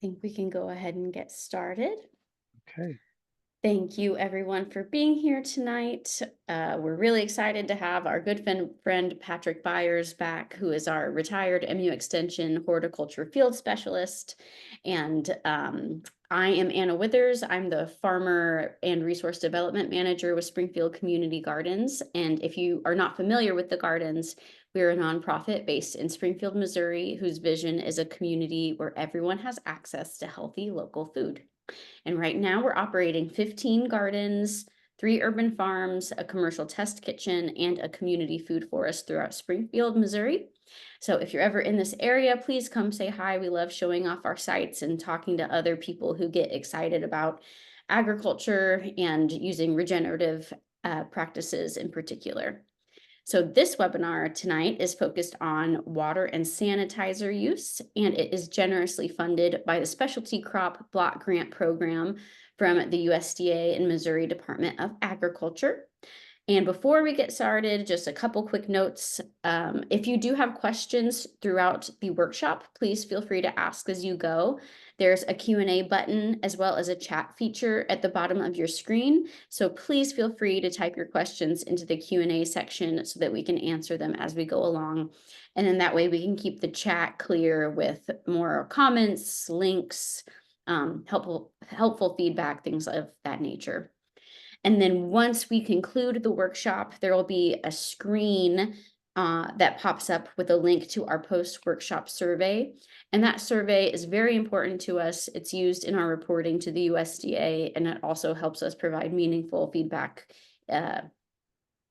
think we can go ahead and get started. Okay. Thank you, everyone, for being here tonight. We're really excited to have our good friend Patrick Byers back, who is our retired MU Extension horticulture field specialist. And I am Anna Withers. I'm the Farmer and Resource Development Manager with Springfield Community Gardens. And if you are not familiar with the gardens, we're a nonprofit based in Springfield, Missouri, whose vision is a community where everyone has access to healthy local food. And right now we're operating 15 gardens, 3 urban farms, a commercial test kitchen, and a community food forest throughout Springfield, Missouri. So if you're ever in this area, please come say hi. We love showing off our sites and talking to other people who get excited about agriculture and using regenerative practices in particular. So this webinar tonight is focused on water and sanitizer use, and it is generously funded by the Specialty Crop Block Grant Program from the USDA and Missouri Department of Agriculture. And before we get started, just a couple quick notes. If you do have questions throughout the workshop, please feel free to ask as you go. There's a Q&A button as well as a chat feature at the bottom of your screen. So please feel free to type your questions into the Q&A section so that we can answer them as we go along. And then that way we can keep the chat clear with more comments, links, helpful feedback, things of that nature. And then once we conclude the workshop, there will be a screen that pops up with a link to our post-workshop survey. And that survey is very important to us. It's used in our reporting to the USDA, and it also helps us provide meaningful feedback,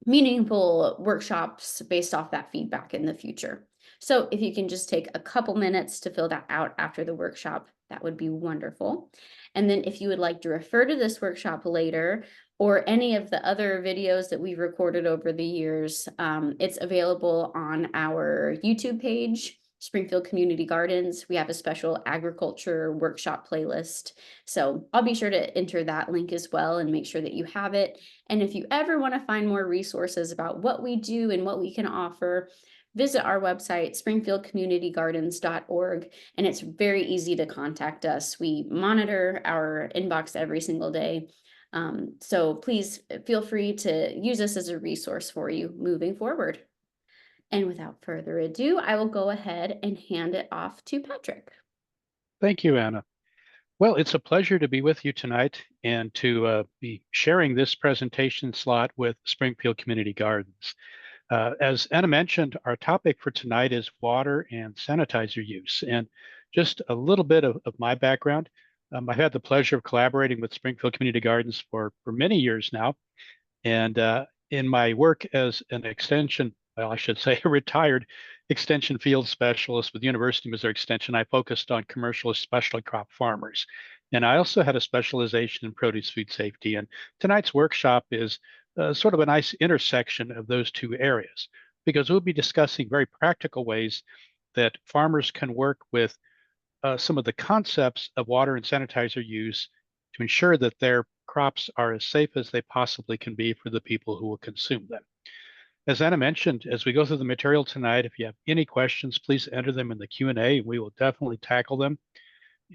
meaningful workshops based off that feedback in the future. So if you can just take a couple minutes to fill that out after the workshop, that would be wonderful. And then if you would like to refer to this workshop later, or any of the other videos that we've recorded over the years, it's available on our YouTube page, Springfield Community Gardens. We have a special agriculture workshop playlist. So I'll be sure to enter that link as well and make sure that you have it. And if you ever want to find more resources about what we do and what we can offer, visit our website, springfieldcommunitygardens.org, and it's very easy to contact us. We monitor our inbox every single day. So please feel free to use us as a resource for you moving forward. And without further ado, I will go ahead and hand it off to Patrick. Thank you, Anna. Well, it's a pleasure to be with you tonight and to be sharing this presentation slot with Springfield Community Gardens. As Anna mentioned, our topic for tonight is water and sanitizer use. And just a little bit of my background. I've had the pleasure of collaborating with Springfield Community Gardens for many years now. And in my work as an extension, well, I should say a retired extension field specialist with University of Missouri Extension, I focused on commercial specialty crop farmers. And I also had a specialization in produce food safety. And tonight's workshop is sort of a nice intersection of those two areas, because we'll be discussing very practical ways that farmers can work with some of the concepts of water and sanitizer use to ensure that their crops are as safe as they possibly can be for the people who will consume them. As Anna mentioned, as we go through the material tonight, if you have any questions, please enter them in the Q&A. We will definitely tackle them.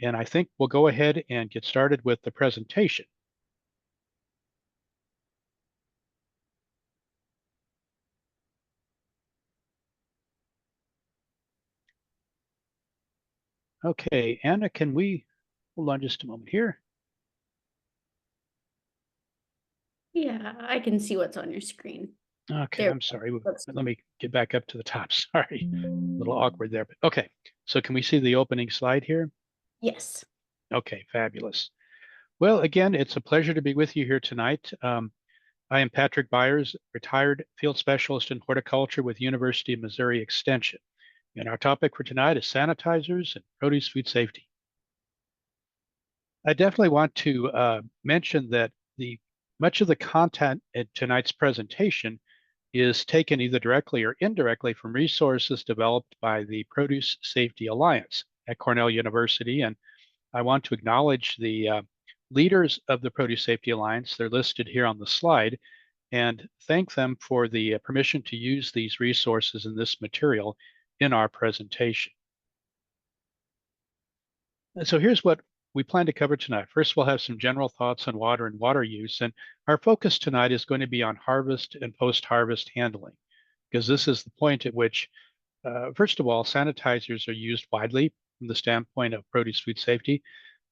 And I think we'll go ahead and get started with the presentation. Okay, Anna, can we hold on just a moment here? Yeah, I can see what's on your screen. Okay, There. I'm sorry. Let me get back up to the top. Sorry, a little awkward there. But okay, so can we see the opening slide here? Yes. Okay, fabulous. Well, again, it's a pleasure to be with you here tonight. I am Patrick Byers, retired field specialist in horticulture with University of Missouri Extension. And our topic for tonight is sanitizers and produce food safety. I definitely want to mention that much of the content in tonight's presentation is taken either directly or indirectly from resources developed by the Produce Safety Alliance at Cornell University. And I want to acknowledge the leaders of the Produce Safety Alliance. They're listed here on the slide, and thank them for the permission to use these resources in this material in our presentation. So here's what we plan to cover tonight. First, we'll have some general thoughts on water and water use. And our focus tonight is going to be on harvest and post-harvest handling, because this is the point at which, first of all, sanitizers are used widely from the standpoint of produce food safety.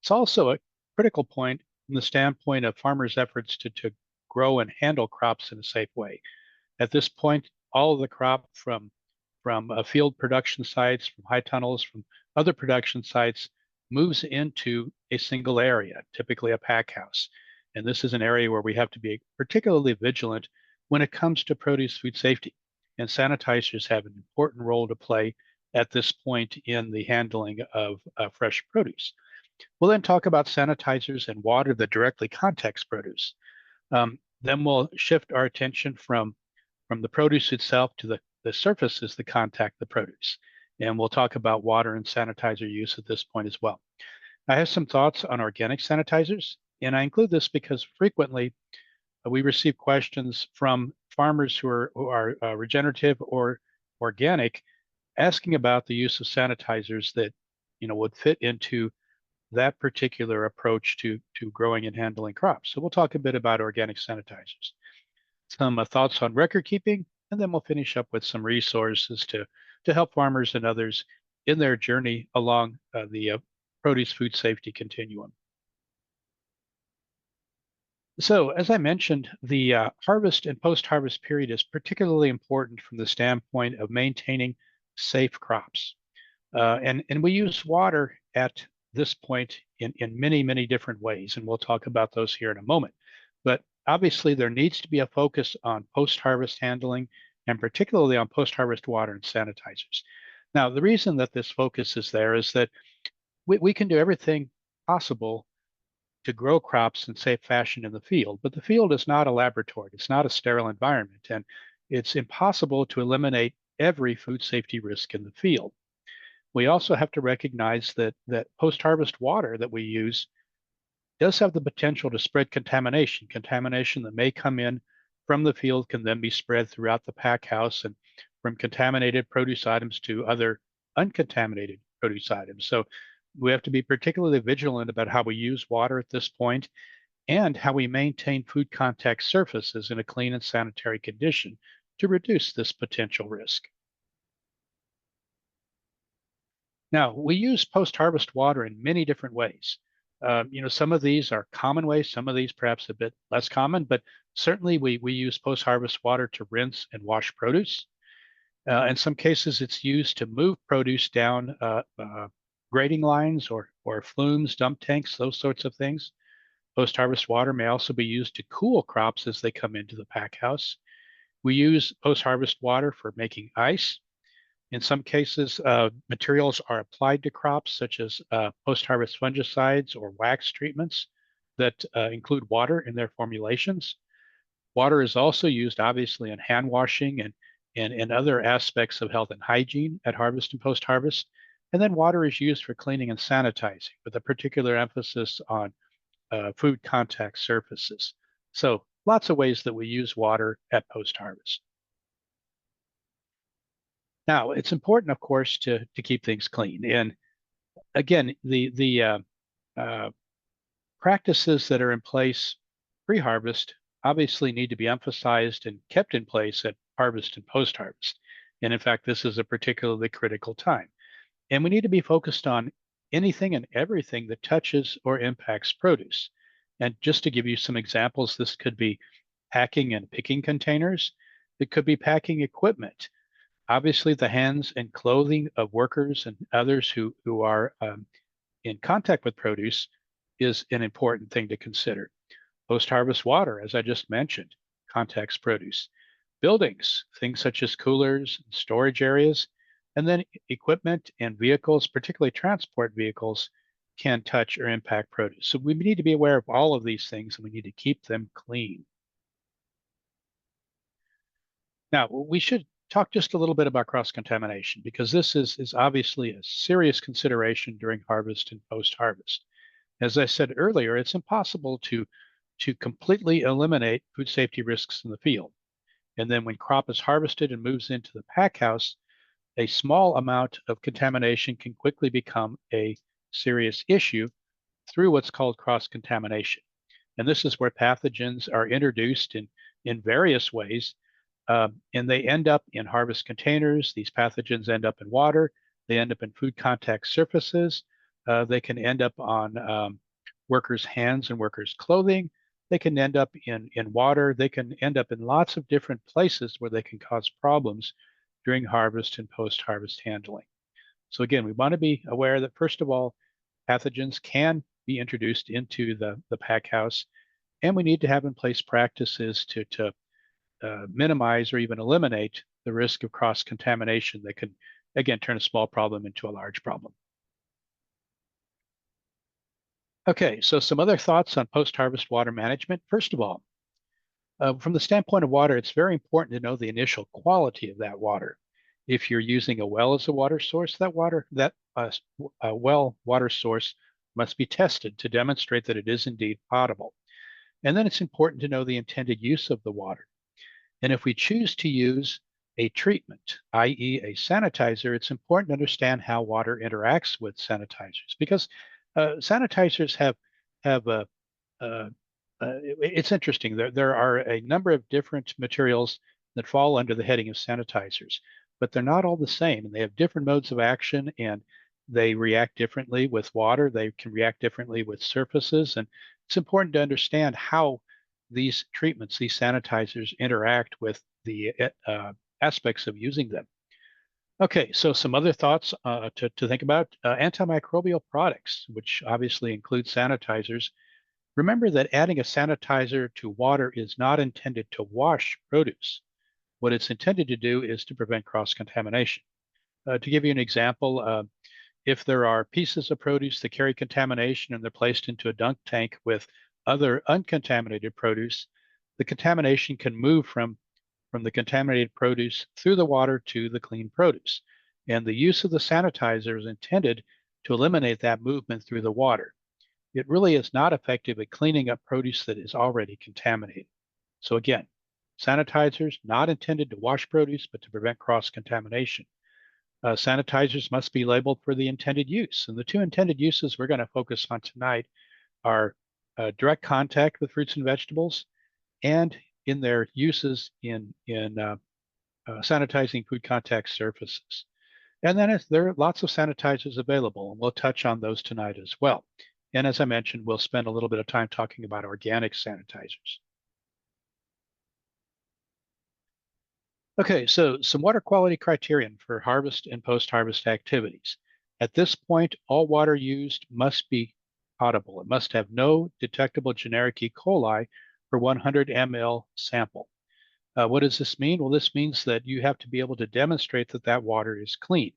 It's also a critical point from the standpoint of farmers' efforts to grow and handle crops in a safe way. At this point, all of the crop from field production sites, from high tunnels, from other production sites, moves into a single area, typically a pack house. And this is an area where we have to be particularly vigilant when it comes to produce food safety. And sanitizers have an important role to play at this point in the handling of fresh produce. We'll then talk about sanitizers and water that directly contacts produce. Then we'll shift our attention from the produce itself to the surfaces that contact the produce. And we'll talk about water and sanitizer use at this point as well. I have some thoughts on organic sanitizers, and I include this because frequently we receive questions from farmers who are regenerative or organic, asking about the use of sanitizers that would fit into that particular approach to growing and handling crops. So we'll talk a bit about organic sanitizers, some thoughts on record keeping, and then we'll finish up with some resources to help farmers and others in their journey along the produce food safety continuum. So, as I mentioned, the harvest and post-harvest period is particularly important from the standpoint of maintaining safe crops. And we use water at this point in many, many different ways, and we'll talk about those here in a moment. But obviously, there needs to be a focus on post-harvest handling and particularly on post-harvest water and sanitizers. Now, the reason that this focus is there is that we can do everything possible to grow crops in safe fashion in the field, but the field is not a laboratory. It's not a sterile environment, and it's impossible to eliminate every food safety risk in the field. We also have to recognize that post-harvest water that we use does have the potential to spread contamination. Contamination that may come in from the field can then be spread throughout the pack house and from contaminated produce items to other uncontaminated produce items. So we have to be particularly vigilant about how we use water at this point and how we maintain food contact surfaces in a clean and sanitary condition to reduce this potential risk. Now, we use post-harvest water in many different ways. Some of these are common ways, some of these perhaps a bit less common, but certainly we use post-harvest water to rinse and wash produce. In some cases, it's used to move produce down grading lines or flumes, dump tanks, those sorts of things. Post-harvest water may also be used to cool crops as they come into the pack house. We use post-harvest water for making ice. In some cases, materials are applied to crops, such as post-harvest fungicides or wax treatments that include water in their formulations. Water is also used, obviously, in hand washing and other aspects of health and hygiene at harvest and post-harvest. And then water is used for cleaning and sanitizing, with a particular emphasis on food contact surfaces. So lots of ways that we use water at post-harvest. Now, it's important, of course, to keep things clean. And again, the practices that are in place pre-harvest obviously need to be emphasized and kept in place at harvest and post-harvest. And in fact, this is a particularly critical time. And we need to be focused on anything and everything that touches or impacts produce. And just to give you some examples, this could be packing and picking containers. It could be packing equipment. Obviously, the hands and clothing of workers and others who are in contact with produce is an important thing to consider. Post-harvest water, as I just mentioned, contacts produce. Buildings, things such as coolers, storage areas, and then equipment and vehicles, particularly transport vehicles, can touch or impact produce. So we need to be aware of all of these things and we need to keep them clean. Now, we should talk just a little bit about cross-contamination because this is obviously a serious consideration during harvest and post-harvest. As I said earlier, it's impossible to completely eliminate food safety risks in the field. And then when crop is harvested and moves into the pack house, a small amount of contamination can quickly become a serious issue through what's called cross-contamination. And this is where pathogens are introduced in various ways, and they end up in harvest containers. These pathogens end up in water. They end up in food contact surfaces. They can end up on workers' hands and workers' clothing. They can end up in water. They can end up in lots of different places where they can cause problems during harvest and post-harvest handling. So again, we want to be aware that first of all, pathogens can be introduced into the pack house, and we need to have in place practices to minimize or even eliminate the risk of cross-contamination that could, again, turn a small problem into a large problem. Okay, so some other thoughts on post-harvest water management. First of all, from the standpoint of water, it's very important to know the initial quality of that water. If you're using a well as a water source, that well water source must be tested to demonstrate that it is indeed potable. And then it's important to know the intended use of the water. And if we choose to use a treatment, i.e. a sanitizer, it's important to understand how water interacts with sanitizers because sanitizers have it's interesting. There are a number of different materials that fall under the heading of sanitizers, but they're not all the same, and they have different modes of action, and they react differently with water. They can react differently with surfaces, and it's important to understand how these treatments, these sanitizers, interact with the aspects of using them. Okay, so some other thoughts to think about. Antimicrobial products, which obviously include sanitizers. Remember that adding a sanitizer to water is not intended to wash produce. What it's intended to do is to prevent cross-contamination. To give you an example, if there are pieces of produce that carry contamination and they're placed into a dunk tank with other uncontaminated produce, the contamination can move from the contaminated produce through the water to the clean produce. And the use of the sanitizer is intended to eliminate that movement through the water. It really is not effective at cleaning up produce that is already contaminated. So again, sanitizers not intended to wash produce, but to prevent cross-contamination. Sanitizers must be labeled for the intended use. And the two intended uses we're going to focus on tonight are direct contact with fruits and vegetables and in their uses in sanitizing food contact surfaces. And then there are lots of sanitizers available, and we'll touch on those tonight as well. And as I mentioned, we'll spend a little bit of time talking about organic sanitizers. Okay, so some water quality criterion for harvest and post-harvest activities. At this point, all water used must be potable. It must have no detectable generic E. coli per 100 ml sample. What does this mean? Well, this means that you have to be able to demonstrate that that water is clean.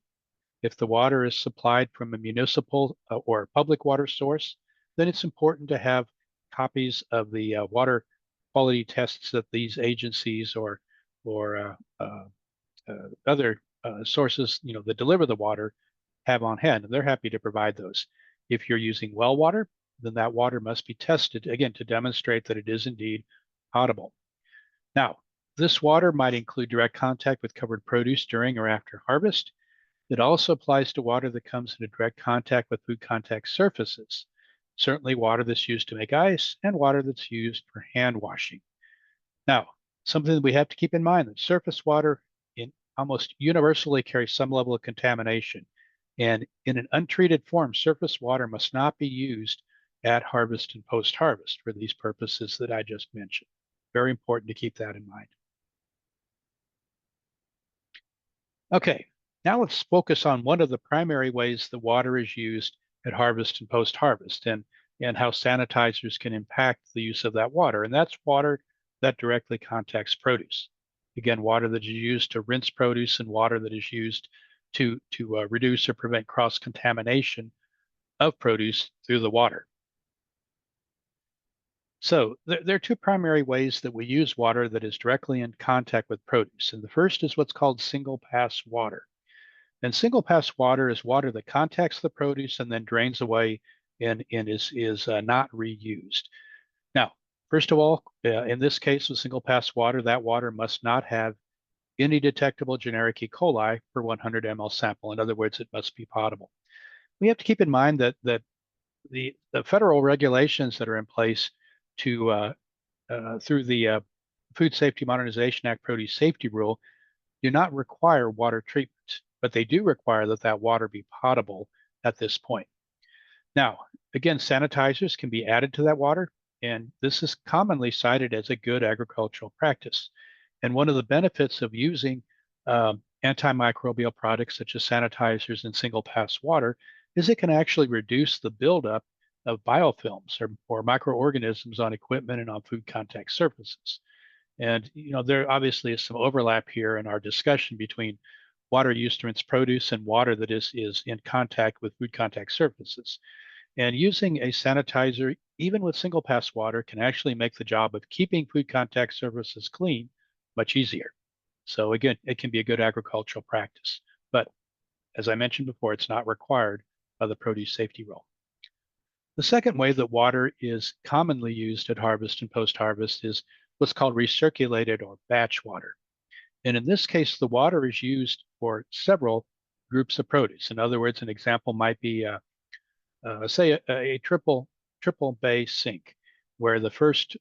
If the water is supplied from a municipal or public water source, then it's important to have copies of the water quality tests that these agencies or other sources, that deliver the water have on hand, and they're happy to provide those. If you're using well water, then that water must be tested again to demonstrate that it is indeed potable. Now, this water might include direct contact with covered produce during or after harvest. It also applies to water that comes into direct contact with food contact surfaces, certainly water that's used to make ice and water that's used for hand washing. Now, something that we have to keep in mind that surface water almost universally carries some level of contamination. And in an untreated form, surface water must not be used at harvest and post-harvest for these purposes that I just mentioned. Very important to keep that in mind. Okay, now let's focus on one of the primary ways the water is used at harvest and post-harvest and how sanitizers can impact the use of that water. And that's water that directly contacts produce. Again, water that is used to rinse produce and water that is used to reduce or prevent cross-contamination of produce through the water. So there are two primary ways that we use water that is directly in contact with produce. And the first is what's called single pass water. And single pass water is water that contacts the produce and then drains away and is not reused. Now, first of all, in this case with single pass water, that water must not have any detectable generic E. coli per 100 ml sample. In other words, it must be potable. we have to keep in mind that the federal regulations that are in place to through the Food Safety Modernization Act Produce Safety Rule do not require water treatment, but they do require that that water be potable at this point. Now, again, sanitizers can be added to that water, and this is commonly cited as a good agricultural practice. And one of the benefits of using antimicrobial products such as sanitizers and single pass water is it can actually reduce the buildup of biofilms or microorganisms on equipment and on food contact surfaces. And there obviously is some overlap here in our discussion between water used to rinse produce and water that is in contact with food contact surfaces. And using a sanitizer, even with single pass water, can actually make the job of keeping food contact surfaces clean much easier. So again, it can be a good agricultural practice. But as I mentioned before, it's not required by the produce safety rule. The second way that water is commonly used at harvest and post-harvest is what's called recirculated or batch water. And in this case, the water is used for several groups of produce. In other words, an example might be, say, a triple bay sink, where the first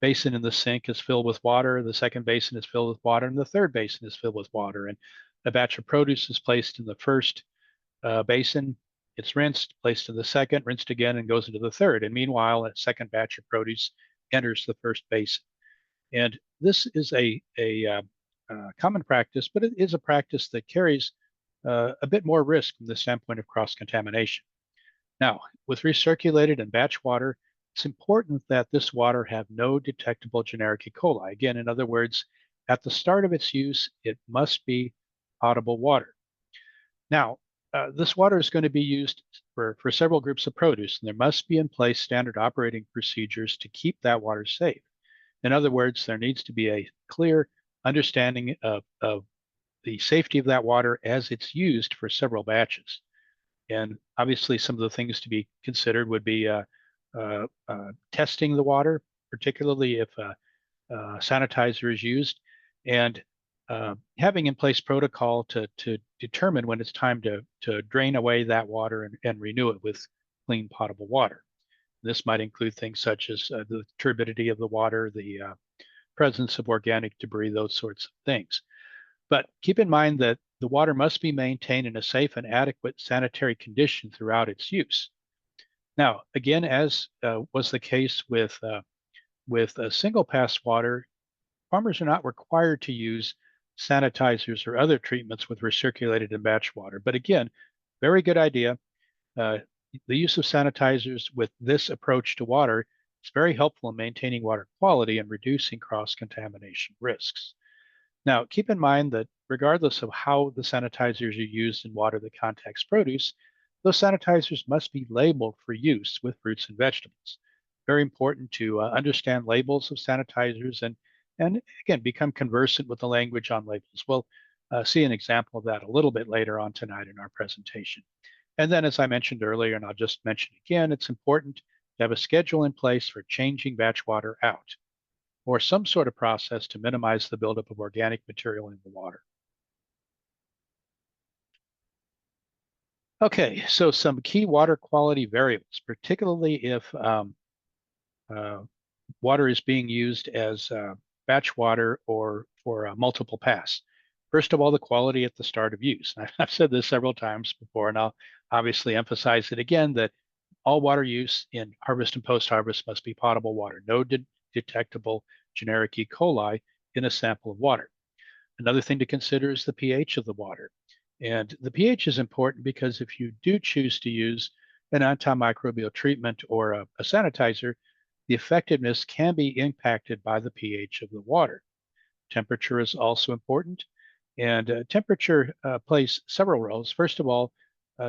basin in the sink is filled with water, the second basin is filled with water, and the third basin is filled with water. And a batch of produce is placed in the first basin, it's rinsed, placed in the second, rinsed again, and goes into the third. And meanwhile, a second batch of produce enters the first basin. And this is a common practice, but it is a practice that carries a bit more risk from the standpoint of cross-contamination. Now, with recirculated and batch water, it's important that this water have no detectable generic E. coli. Again, in other words, at the start of its use, it must be potable water. Now, this water is going to be used for several groups of produce, and there must be in place standard operating procedures to keep that water safe. In other words, there needs to be a clear understanding of the safety of that water as it's used for several batches. And obviously, some of the things to be considered would be testing the water, particularly if sanitizer is used, and having in place protocol to determine when it's time to drain away that water and renew it with clean potable water. This might include things such as the turbidity of the water, the presence of organic debris, those sorts of things. But keep in mind that the water must be maintained in a safe and adequate sanitary condition throughout its use. Now, again, as was the case with single pass water, farmers are not required to use sanitizers or other treatments with recirculated and batch water. But again, very good idea. The use of sanitizers with this approach to water is very helpful in maintaining water quality and reducing cross-contamination risks. Now, keep in mind that regardless of how the sanitizers are used in water that contacts produce, those sanitizers must be labeled for use with fruits and vegetables. Very important to understand labels of sanitizers and again, become conversant with the language on labels. We'll see an example of that a little bit later on tonight in our presentation. And then, as I mentioned earlier, and I'll just mention again, it's important to have a schedule in place for changing batch water out, or some sort of process to minimize the buildup of organic material in the water. Okay, so some key water quality variables, particularly if water is being used as batch water or for multiple pass. First of all, the quality at the start of use. I've said this several times before, and I'll obviously emphasize it again, that all water use in harvest and post-harvest must be potable water. No detectable generic E. coli in a sample of water. Another thing to consider is the pH of the water. And the pH is important because if you do choose to use an antimicrobial treatment or a sanitizer, the effectiveness can be impacted by the pH of the water. Temperature is also important, and temperature plays several roles. First of all,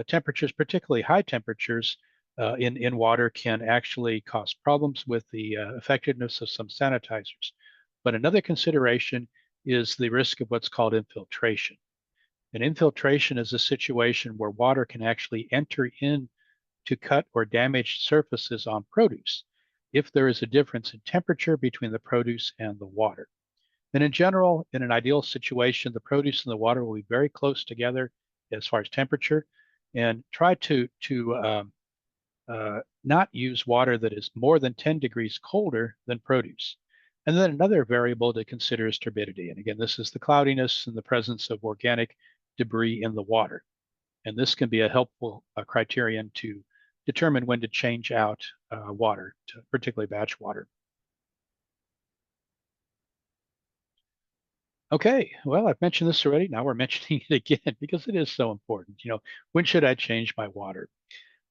temperatures, particularly high temperatures in water, can actually cause problems with the effectiveness of some sanitizers. But another consideration is the risk of what's called infiltration. And infiltration is a situation where water can actually enter in to cut or damage surfaces on produce if there is a difference in temperature between the produce and the water. And in general, in an ideal situation, the produce and the water will be very close together as far as temperature. and try to not use water that is more than 10 degrees colder than produce. And then another variable to consider is turbidity. And again, this is the cloudiness and the presence of organic debris in the water. And this can be a helpful criterion to determine when to change out water, particularly batch water. Okay, well, I've mentioned this already. Now we're mentioning it again because it is so important. When should I change my water?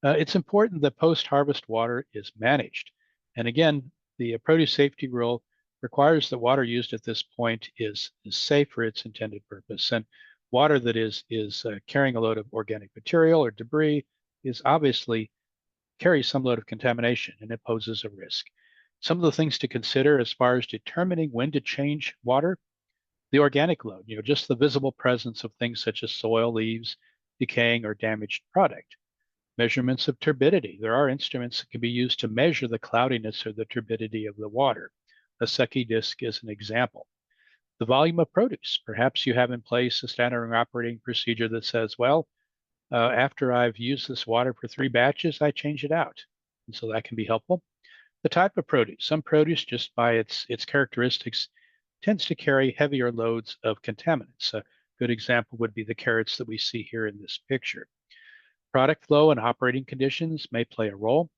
It's important that post-harvest water is managed. And again, the produce safety rule requires that water used at this point is safe for its intended purpose. And water that is carrying a load of organic material or debris is obviously carries some load of contamination, and it poses a risk. Some of the things to consider as far as determining when to change water: the organic load, just the visible presence of things such as soil, leaves, decaying or damaged product. Measurements of turbidity. There are instruments that can be used to measure the cloudiness or the turbidity of the water. A Secchi disc is an example. The volume of produce. Perhaps you have in place a standard operating procedure that says, well, after I've used this water for 3 batches, I change it out. And so that can be helpful. The type of produce. Some produce, just by its characteristics, tends to carry heavier loads of contaminants. A good example would be the carrots that we see here in this picture. Product flow and operating conditions may play a role.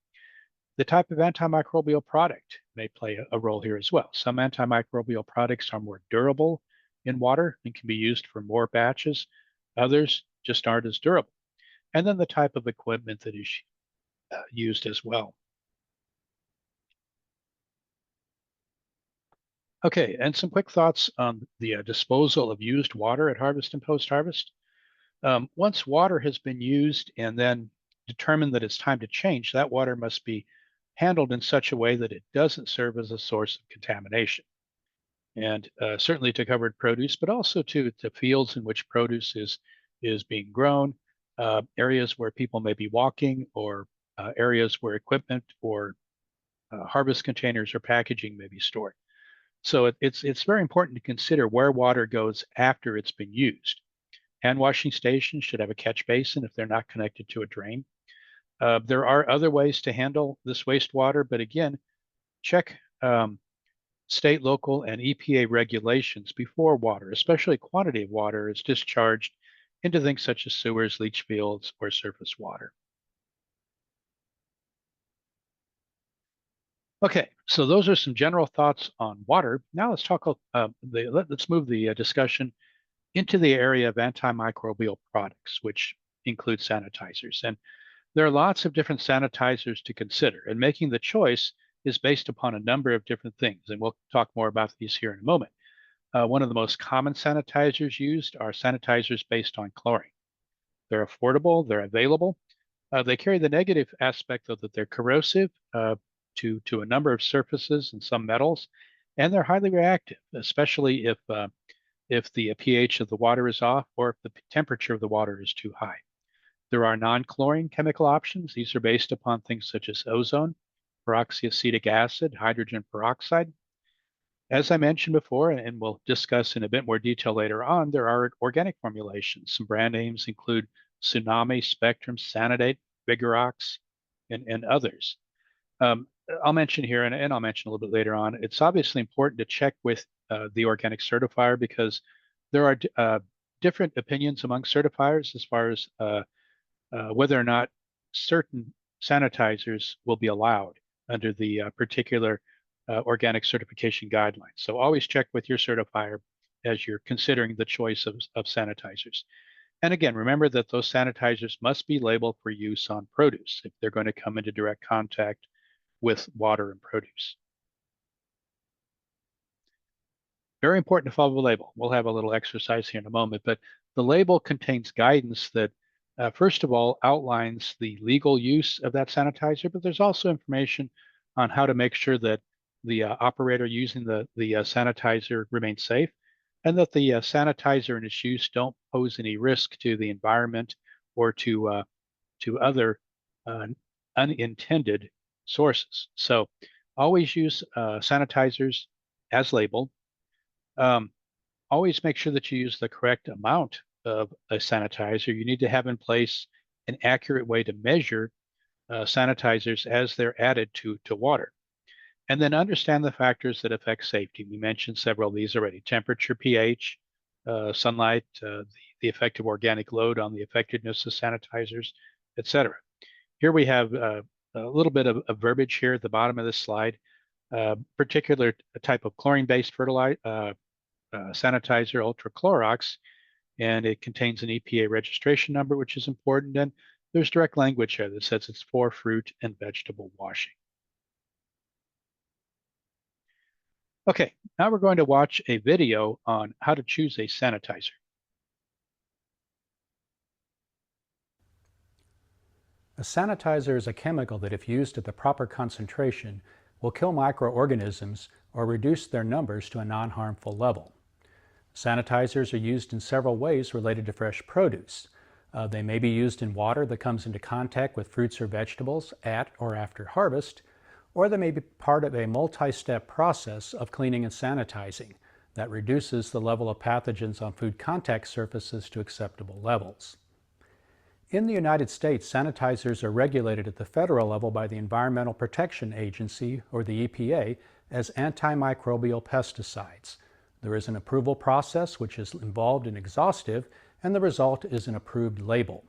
The type of antimicrobial product may play a role here as well. Some antimicrobial products are more durable in water and can be used for more batches. Others just aren't as durable. And then the type of equipment that is used as well. Okay, and some quick thoughts on the disposal of used water at harvest and post-harvest. Once water has been used and then determined that it's time to change, that water must be handled in such a way that it doesn't serve as a source of contamination. And certainly to covered produce, but also to fields in which produce is being grown, areas where people may be walking, or areas where equipment or harvest containers or packaging may be stored. So it's very important to consider where water goes after it's been used. Hand washing stations should have a catch basin if they're not connected to a drain. There are other ways to handle this wastewater, but again, check state, local, and EPA regulations before water, especially quantity of water, is discharged into things such as sewers, leach fields, or surface water. Okay, so those are some general thoughts on water. Now let's talk. Let's move the discussion into the area of antimicrobial products, which include sanitizers. And there are lots of different sanitizers to consider, and making the choice is based upon a number of different things. And we'll talk more about these here in a moment. One of the most common sanitizers used are sanitizers based on chlorine. They're affordable, they're available. They carry the negative aspect, though, that they're corrosive to a number of surfaces and some metals, and they're highly reactive, especially if the pH of the water is off or if the temperature of the water is too high. There are non-chlorine chemical options. These are based upon things such as ozone, peroxyacetic acid, hydrogen peroxide. As I mentioned before, and we'll discuss in a bit more detail later on, there are organic formulations. Some brand names include Tsunami, Spectrum, Sanidate, Vigorox, and others. I'll mention here, and I'll mention a little bit later on, it's obviously important to check with the organic certifier, because there are different opinions among certifiers as far as whether or not certain sanitizers will be allowed under the particular organic certification guidelines. So always check with your certifier as you're considering the choice of sanitizers. And again, remember that those sanitizers must be labeled for use on produce if they're going to come into direct contact with water and produce. Very important to follow the label. We'll have a little exercise here in a moment, but the label contains guidance that, first of all, outlines the legal use of that sanitizer, but there's also information on how to make sure that the operator using the sanitizer remains safe, and that the sanitizer and its use don't pose any risk to the environment or to other unintended sources. So always use sanitizers as labeled. Always make sure that you use the correct amount of a sanitizer. You need to have in place an accurate way to measure sanitizers as they're added to water. And then understand the factors that affect safety. We mentioned several of these already: temperature, pH, sunlight, the effective organic load on the effectiveness of sanitizers, etc. Here we have a little bit of verbiage here at the bottom of this slide. Particular type of chlorine-based fertilizer, sanitizer, ultrachlorox, and it contains an EPA registration number, which is important. And there's direct language here that says it's for fruit and vegetable washing. Okay, now we're going to watch a video on how to choose a sanitizer. A sanitizer is a chemical that, if used at the proper concentration, will kill microorganisms or reduce their numbers to a non-harmful level. Sanitizers are used in several ways related to fresh produce. They may be used in water that comes into contact with fruits or vegetables at or after harvest, or they may be part of a multi-step process of cleaning and sanitizing that reduces the level of pathogens on food contact surfaces to acceptable levels. In the United States, sanitizers are regulated at the federal level by the Environmental Protection Agency, or the EPA, as antimicrobial pesticides. There is an approval process which is involved and exhaustive, and the result is an approved label.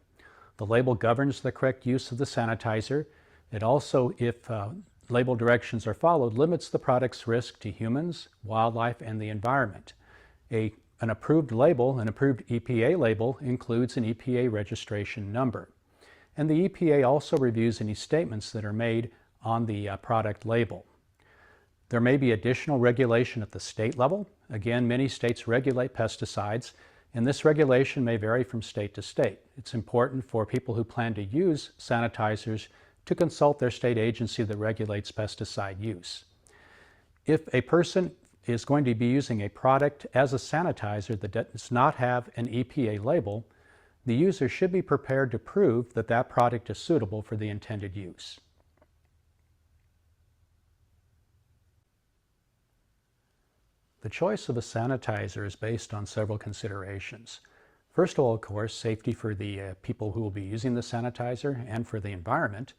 The label governs the correct use of the sanitizer. It also, if label directions are followed, limits the product's risk to humans, wildlife, and the environment. An approved label, an approved EPA label, includes an EPA registration number. And the EPA also reviews any statements that are made on the product label. There may be additional regulation at the state level. Again, many states regulate pesticides, and this regulation may vary from state to state. It's important for people who plan to use sanitizers to consult their state agency that regulates pesticide use. If a person is going to be using a product as a sanitizer that does not have an EPA label, the user should be prepared to prove that that product is suitable for the intended use. The choice of a sanitizer is based on several considerations. First of all, of course, safety for the people who will be using the sanitizer and for the environment,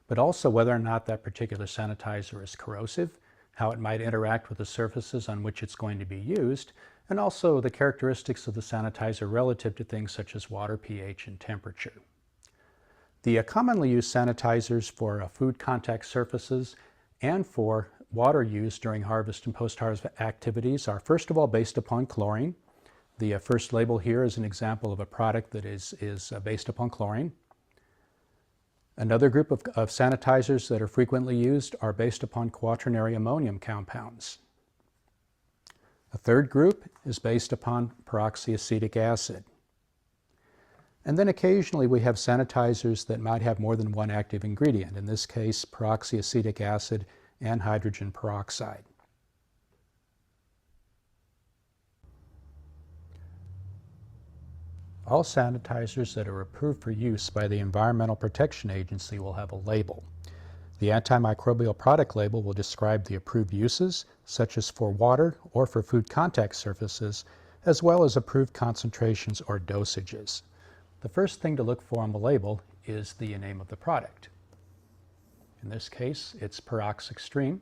but also whether or not that particular sanitizer is corrosive, how it might interact with the surfaces on which it's going to be used, and also the characteristics of the sanitizer relative to things such as water, pH, and temperature. The commonly used sanitizers for food contact surfaces and for water use during harvest and post-harvest activities are, first of all, based upon chlorine. The first label here is an example of a product that is based upon chlorine. Another group of sanitizers that are frequently used are based upon quaternary ammonium compounds. A third group is based upon peroxyacetic acid. And then occasionally we have sanitizers that might have more than one active ingredient, in this case peroxyacetic acid and hydrogen peroxide. All sanitizers that are approved for use by the Environmental Protection Agency will have a label. The antimicrobial product label will describe the approved uses, such as for water or for food contact surfaces, as well as approved concentrations or dosages. The first thing to look for on the label is the name of the product. In this case, it's Perox Extreme.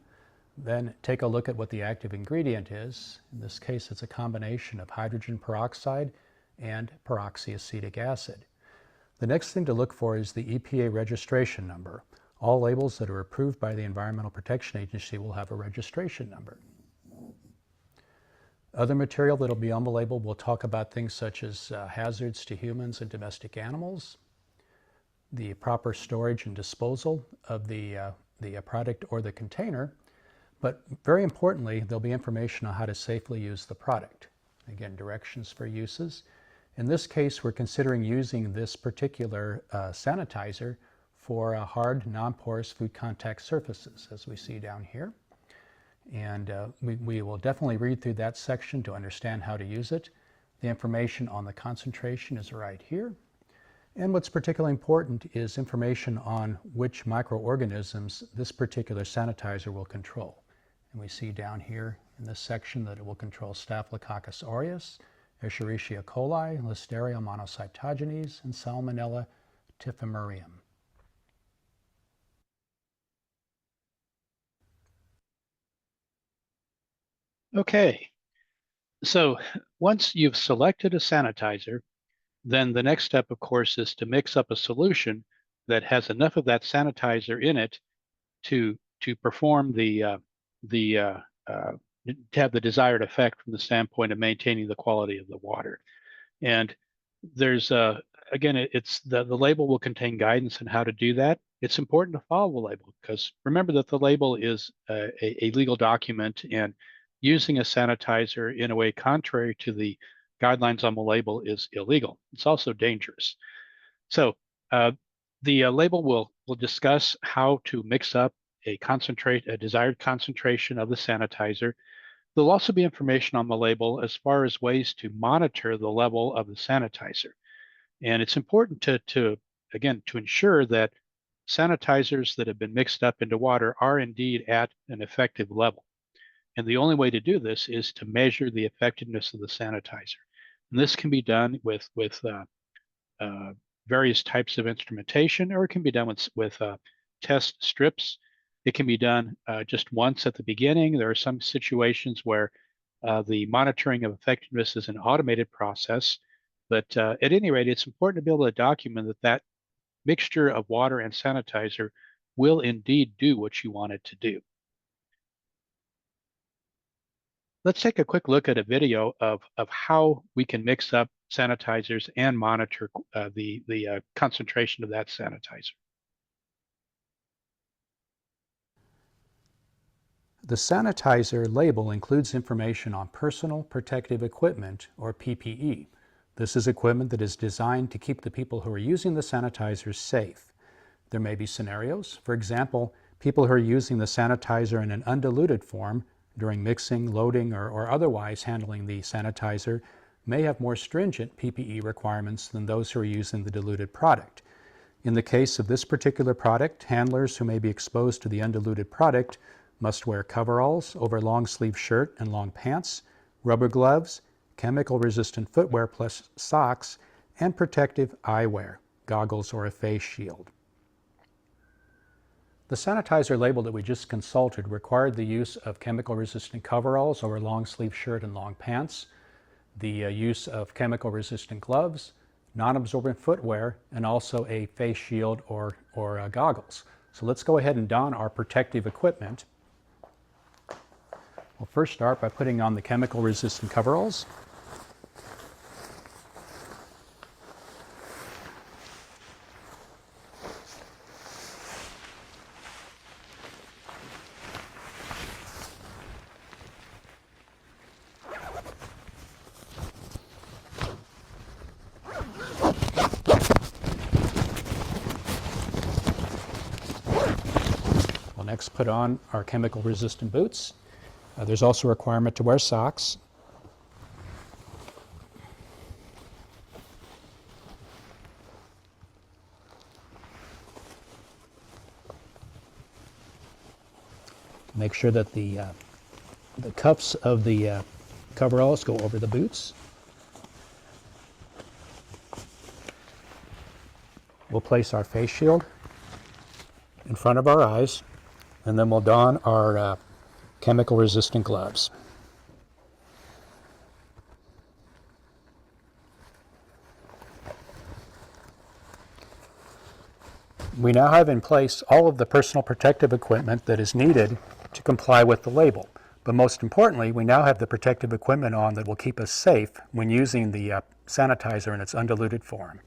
Then take a look at what the active ingredient is. In this case, it's a combination of hydrogen peroxide and peroxyacetic acid. The next thing to look for is the EPA registration number. All labels that are approved by the Environmental Protection Agency will have a registration number. Other material that will be on the label will talk about things such as hazards to humans and domestic animals, the proper storage and disposal of the product or the container, but very importantly, there'll be information on how to safely use the product. Again, directions for uses. In this case, we're considering using this particular sanitizer for hard, non-porous food contact surfaces, as we see down here. And we will definitely read through that section to understand how to use it. The information on the concentration is right here. And what's particularly important is information on which microorganisms this particular sanitizer will control. And we see down here in this section that it will control Staphylococcus aureus, Escherichia coli, Listeria monocytogenes, and Salmonella tifamurium. Okay, so once you've selected a sanitizer, then the next step, of course, is to mix up a solution that has enough of that sanitizer in it to perform the to have the desired effect from the standpoint of maintaining the quality of the water. And there's again, it's the label will contain guidance on how to do that. It's important to follow the label because remember that the label is a legal document, and using a sanitizer in a way contrary to the guidelines on the label is illegal. It's also dangerous. So uh, the label will discuss how to mix up a desired concentration of the sanitizer. There'll also be information on the label as far as ways to monitor the level of the sanitizer. And it's important again, to ensure that sanitizers that have been mixed up into water are indeed at an effective level. And the only way to do this is to measure the effectiveness of the sanitizer. And this can be done with uh, various types of instrumentation, or it can be done with test strips. It can be done just once at the beginning. There are some situations where the monitoring of effectiveness is an automated process, but at any rate, it's important to be able to document that mixture of water and sanitizer will indeed do what you want it to do. Let's take a quick look at a video of how we can mix up sanitizers and monitor the concentration of that sanitizer. The sanitizer label includes information on personal protective equipment, or PPE. This is equipment that is designed to keep the people who are using the sanitizers safe. There may be scenarios, for example, people who are using the sanitizer in an undiluted form during mixing, loading, or otherwise handling the sanitizer may have more stringent PPE requirements than those who are using the diluted product. In the case of this particular product, handlers who may be exposed to the undiluted product must wear coveralls over long sleeve shirt and long pants, rubber gloves, chemical resistant footwear plus socks, and protective eyewear, goggles or a face shield. The sanitizer label that we just consulted required the use of chemical resistant coveralls over long sleeve shirt and long pants, the use of chemical resistant gloves, non-absorbent footwear, and also a face shield or goggles. So let's go ahead and don our protective equipment. We'll first start by putting on the chemical resistant coveralls. We'll next put on our chemical resistant boots. There's also a requirement to wear socks. Make sure that the cuffs of the coveralls go over the boots. We'll place our face shield in front of our eyes, and then we'll don our chemical resistant gloves. We now have in place all of the personal protective equipment that is needed to comply with the label. But most importantly, we now have the protective equipment on that will keep us safe when using the sanitizer in its undiluted form.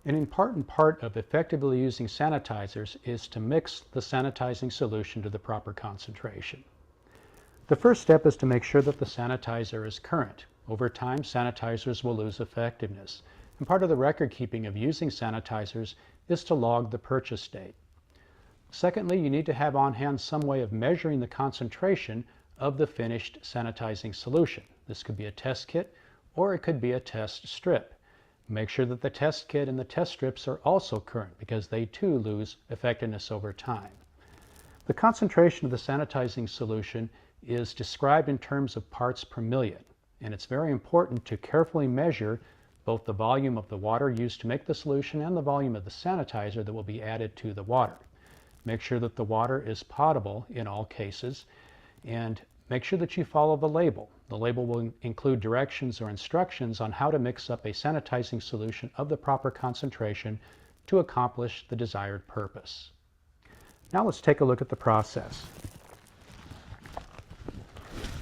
An important part of effectively using sanitizers is to mix the sanitizing solution to the proper concentration. The first step is to make sure that the sanitizer is current. Over time, sanitizers will lose effectiveness, and part of the record keeping of using sanitizers is to log the purchase date. Secondly, you need to have on hand some way of measuring the concentration of the finished sanitizing solution. This could be a test kit, or it could be a test strip. Make sure that the test kit and the test strips are also current because they too lose effectiveness over time. The concentration of the sanitizing solution is described in terms of parts per million. and it's very important to carefully measure both the volume of the water used to make the solution and the volume of the sanitizer that will be added to the water. Make sure that the water is potable in all cases, and make sure that you follow the label. The label will include directions or instructions on how to mix up a sanitizing solution of the proper concentration to accomplish the desired purpose. Now let's take a look at the process.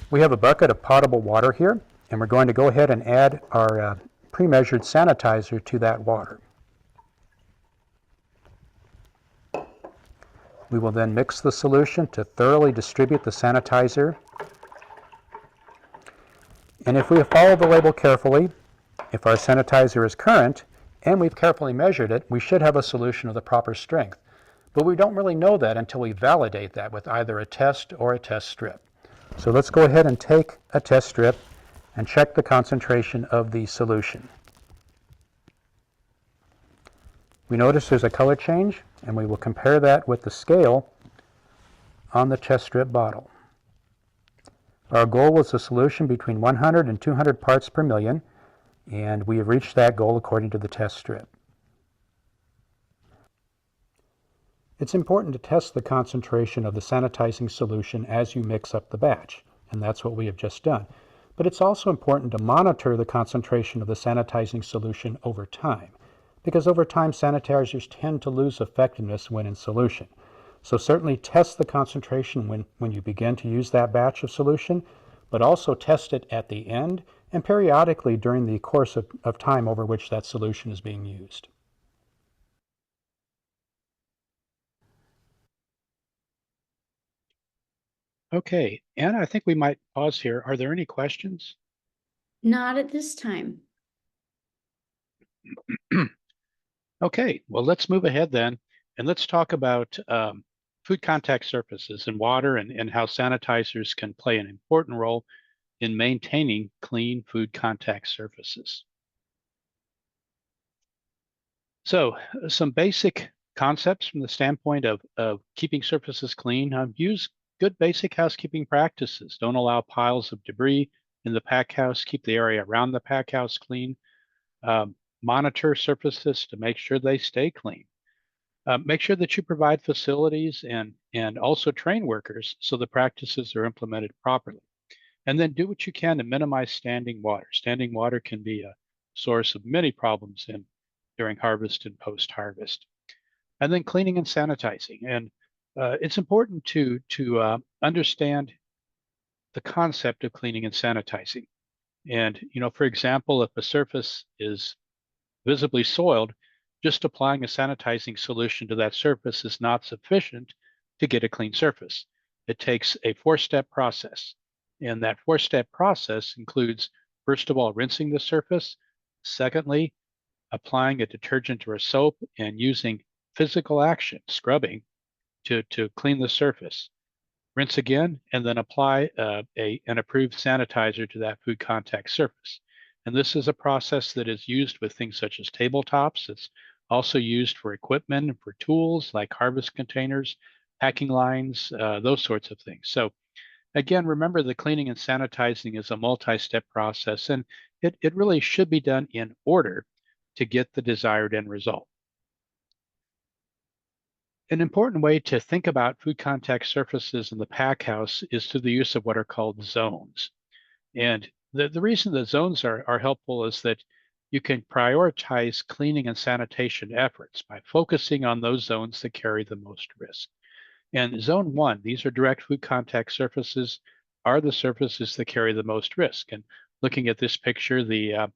We have a bucket of potable water here, and we're going to go ahead and add our pre-measured sanitizer to that water. We will then mix the solution to thoroughly distribute the sanitizer. And if we follow the label carefully, if our sanitizer is current and we've carefully measured it, we should have a solution of the proper strength. But we don't really know that until we validate that with either a test or a test strip. So let's go ahead and take a test strip and check the concentration of the solution. We notice there's a color change, and we will compare that with the scale on the test strip bottle. Our goal was a solution between 100 and 200 parts per million, and we have reached that goal according to the test strip. It's important to test the concentration of the sanitizing solution as you mix up the batch, and that's what we have just done. But it's also important to monitor the concentration of the sanitizing solution over time, because over time sanitizers tend to lose effectiveness when in solution. So certainly test the concentration when you begin to use that batch of solution, but also test it at the end and periodically during the course of time over which that solution is being used. Okay, Anna, I think we might pause here. Are there any questions? Not at this time. Okay, well, let's move ahead then, and let's talk about food contact surfaces and water and how sanitizers can play an important role in maintaining clean food contact surfaces. So some basic concepts from the standpoint of keeping surfaces clean. Use good basic housekeeping practices. Don't allow piles of debris in the pack house. Keep the area around the pack house clean. Monitor surfaces to make sure they stay clean. Make sure that you provide facilities and also train workers so the practices are implemented properly. And then do what you can to minimize standing water. Standing water can be a source of many problems during harvest and post-harvest. And then cleaning and sanitizing. And it's important to understand the concept of cleaning and sanitizing. And, for example, if a surface is visibly soiled, just applying a sanitizing solution to that surface is not sufficient to get a clean surface. It takes a four-step process. And that four-step process includes, first of all, rinsing the surface. Secondly, applying a detergent or a soap and using physical action, scrubbing, to clean the surface. Rinse again, and then apply an approved sanitizer to that food contact surface. And this is a process that is used with things such as tabletops. It's also used for equipment and for tools like harvest containers, packing lines, those sorts of things. So again, remember the cleaning and sanitizing is a multi-step process, and it really should be done in order to get the desired end result. An important way to think about food contact surfaces in the pack house is through the use of what are called zones. And the reason that zones are helpful is that you can prioritize cleaning and sanitation efforts by focusing on those zones that carry the most risk. And zone 1, these are direct food contact surfaces, are the surfaces that carry the most risk. And looking at this picture, the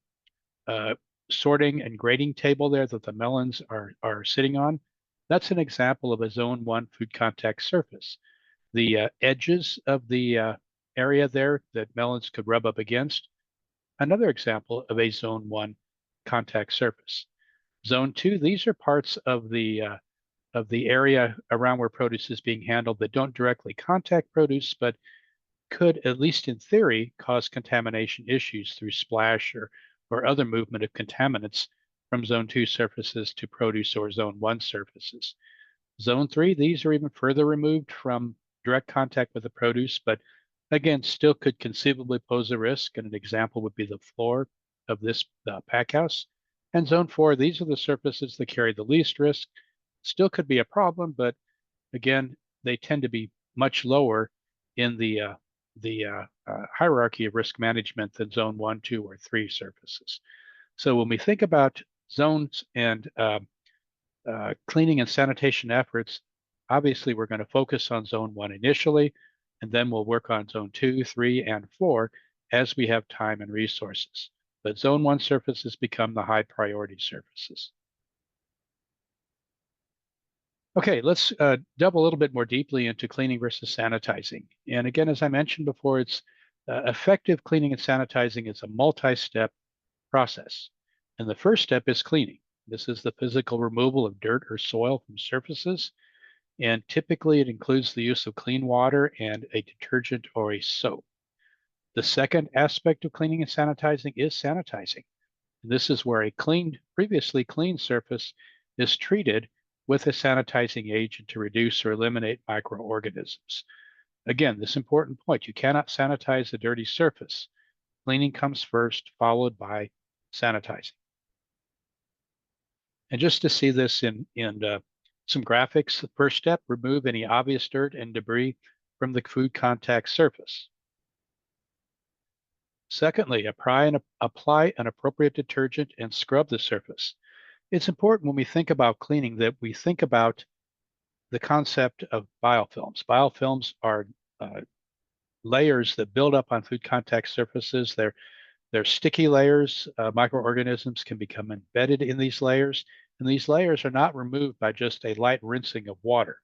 sorting and grading table there that the melons are sitting on, that's an example of a zone 1 food contact surface. The edges of the area there that melons could rub up against, another example of a zone 1 contact surface. Zone 2, these are parts of the area around where produce is being handled that don't directly contact produce, but could, at least in theory, cause contamination issues through splash or other movement of contaminants from zone 2 surfaces to produce or zone 1 surfaces. Zone 3, these are even further removed from direct contact with the produce, but again, still could conceivably pose a risk, and an example would be the floor of this pack house. And zone 4, these are the surfaces that carry the least risk. Still could be a problem, but again, they tend to be much lower in the hierarchy of risk management than zone 1, 2, or 3 surfaces. So when we think about zones and cleaning and sanitation efforts, obviously we're going to focus on zone 1 initially, and then we'll work on zone 2, 3, and 4 as we have time and resources. But zone 1 surfaces become the high priority surfaces. Okay, let's delve a little bit more deeply into cleaning versus sanitizing. And again, as I mentioned before, it's effective cleaning and sanitizing is a multi-step process. And the first step is cleaning. This is the physical removal of dirt or soil from surfaces. And typically it includes the use of clean water and a detergent or a soap. The second aspect of cleaning and sanitizing is sanitizing. And this is where a previously clean surface is treated with a sanitizing agent to reduce or eliminate microorganisms. Again, this important point, you cannot sanitize a dirty surface. Cleaning comes first, followed by sanitizing. And just to see this in some graphics, the first step, remove any obvious dirt and debris from the food contact surface. Secondly, apply an appropriate detergent and scrub the surface. It's important when we think about cleaning that we think about the concept of biofilms. Biofilms are layers that build up on food contact surfaces. They're sticky layers. Microorganisms can become embedded in these layers, and these layers are not removed by just a light rinsing of water.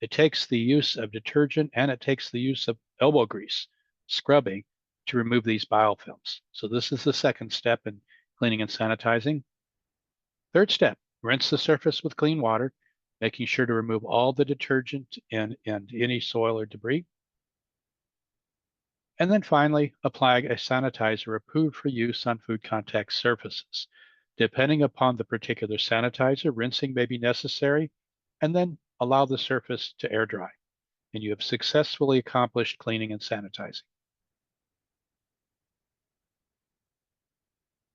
It takes the use of detergent and it takes the use of elbow grease, scrubbing, to remove these biofilms. So this is the second step in cleaning and sanitizing. Third step, rinse the surface with clean water, making sure to remove all the detergent and any soil or debris. And then finally, apply a sanitizer approved for use on food contact surfaces. Depending upon the particular sanitizer, rinsing may be necessary, and then allow the surface to air dry. And you have successfully accomplished cleaning and sanitizing.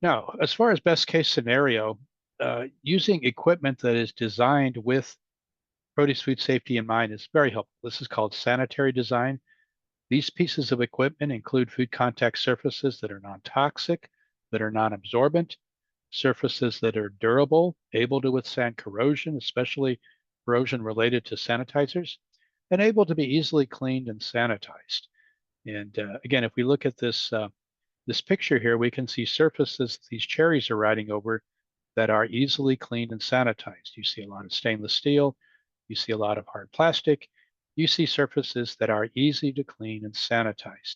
Now, as far as best case scenario, using equipment that is designed with produce food safety in mind is very helpful. This is called sanitary design. These pieces of equipment include food contact surfaces that are non-toxic, that are non-absorbent, surfaces that are durable, able to withstand corrosion, especially corrosion related to sanitizers, and able to be easily cleaned and sanitized. And again, if we look at this this picture here, we can see surfaces these cherries are riding over that are easily cleaned and sanitized. You see a lot of stainless steel, you see a lot of hard plastic, you see surfaces that are easy to clean and sanitize.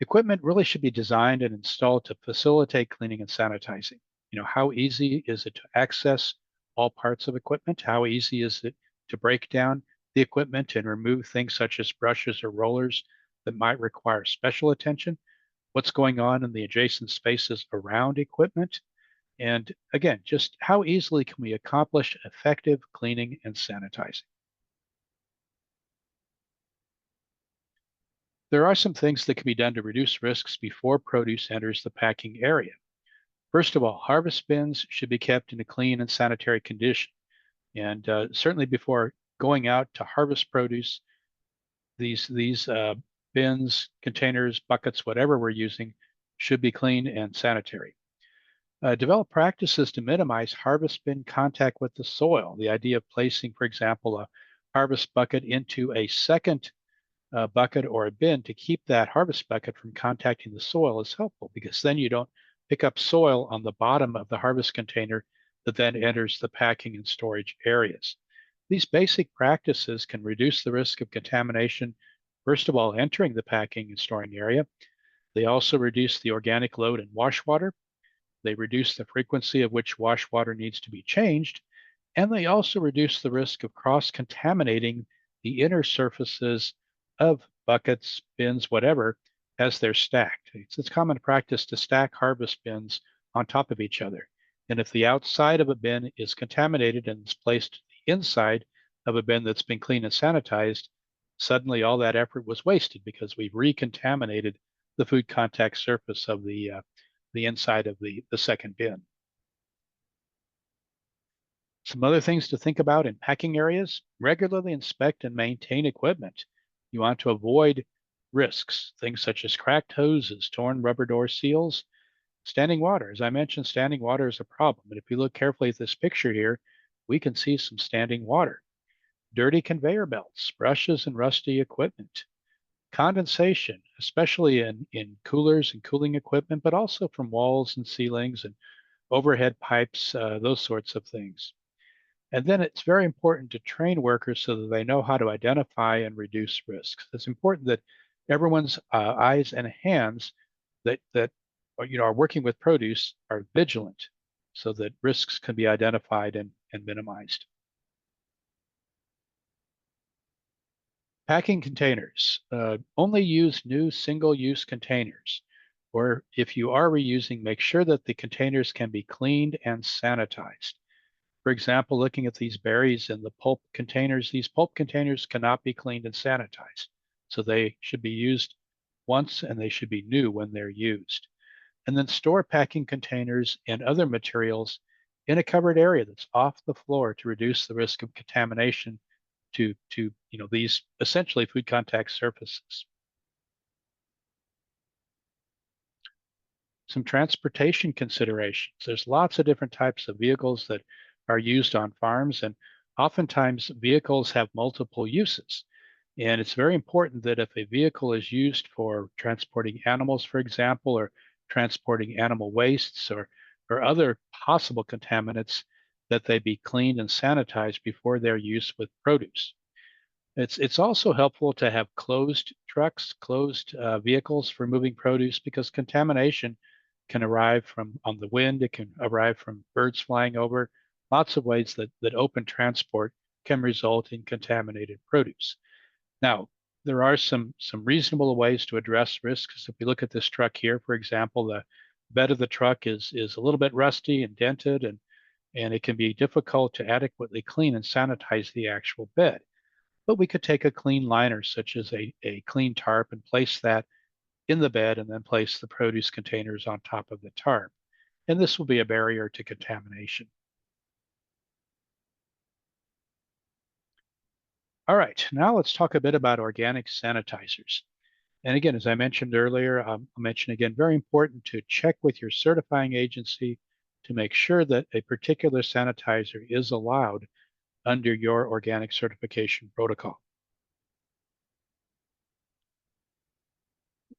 Equipment really should be designed and installed to facilitate cleaning and sanitizing. You know, how easy is it to access all parts of equipment? How easy is it to break down the equipment and remove things such as brushes or rollers that might require special attention? What's going on in the adjacent spaces around equipment? And again, just how easily can we accomplish effective cleaning and sanitizing? There are some things that can be done to reduce risks before produce enters the packing area. First of all, harvest bins should be kept in a clean and sanitary condition. And certainly before going out to harvest produce, these bins, containers, buckets, whatever we're using, should be clean and sanitary. Develop practices to minimize harvest bin contact with the soil. The idea of placing, for example, a harvest bucket into a second bucket or a bin to keep that harvest bucket from contacting the soil is helpful, because then you don't pick up soil on the bottom of the harvest container that then enters the packing and storage areas. These basic practices can reduce the risk of contamination, first of all, entering the packing and storing area. They also reduce the organic load in wash water. They reduce the frequency of which wash water needs to be changed, and they also reduce the risk of cross-contaminating the inner surfaces of buckets, bins, whatever, as they're stacked. It's common practice to stack harvest bins on top of each other. And if the outside of a bin is contaminated and is placed inside of a bin that's been cleaned and sanitized, suddenly all that effort was wasted because we've recontaminated the food contact surface of the inside of the second bin. Some other things to think about in packing areas: regularly inspect and maintain equipment. You want to avoid risks, things such as cracked hoses, torn rubber door seals, standing water. As I mentioned, standing water is a problem. And if you look carefully at this picture here, we can see some standing water. Dirty conveyor belts, brushes, and rusty equipment. Condensation, especially in coolers and cooling equipment, but also from walls and ceilings and overhead pipes, those sorts of things. And then it's very important to train workers so that they know how to identify and reduce risks. It's important that everyone's eyes and hands that are working with produce are vigilant so that risks can be identified and minimized. Packing containers. Only use new single-use containers. Or if you are reusing, make sure that the containers can be cleaned and sanitized. For example, looking at these berries in the pulp containers, these pulp containers cannot be cleaned and sanitized. So they should be used once and they should be new when they're used. And then store packing containers and other materials in a covered area that's off the floor to reduce the risk of contamination to these essentially food contact surfaces. Some transportation considerations. There's lots of different types of vehicles that are used on farms, and oftentimes vehicles have multiple uses. And it's very important that if a vehicle is used for transporting animals, for example, or transporting animal wastes or other possible contaminants, that they be cleaned and sanitized before their use with produce. It's also helpful to have closed trucks, closed vehicles for moving produce because contamination can arrive from on the wind. It can arrive from birds flying over. Lots of ways that open transport can result in contaminated produce. Now, there are some reasonable ways to address risks. If we look at this truck here, for example, the bed of the truck is a little bit rusty and dented, and it can be difficult to adequately clean and sanitize the actual bed. But we could take a clean liner, such as a clean tarp, and place that in the bed and then place the produce containers on top of the tarp. And this will be a barrier to contamination. All right, now let's talk a bit about organic sanitizers. And again, as I mentioned earlier, I'll mention again, very important to check with your certifying agency to make sure that a particular sanitizer is allowed under your organic certification protocol.